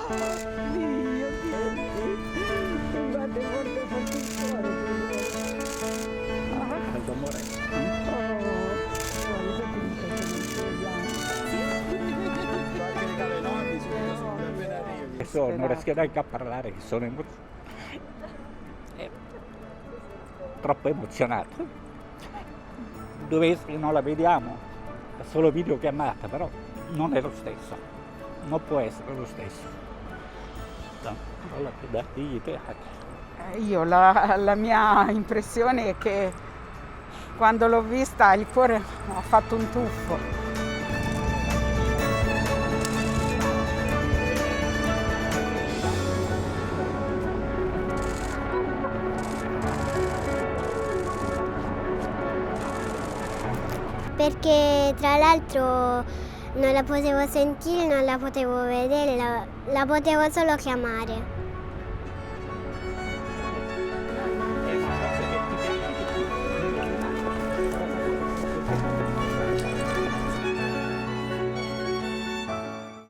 Dio, senti. Guarda, guarda, fatto il cuore. Tanto amore. Io sono felice che non ci vediamo. Qualche regalo enorme, sono appena arrivi. Adesso non riesco neanche a parlare, che sono troppo emozionato. Dove non la vediamo, è solo videochiamata, però non è lo stesso, non può essere lo stesso. No, alla pedagoghi teatri. Io la mia impressione è che quando l'ho vista il cuore ha fatto un tuffo. Perché tra l'altro non la potevo sentire, non la potevo vedere, la potevo solo chiamare.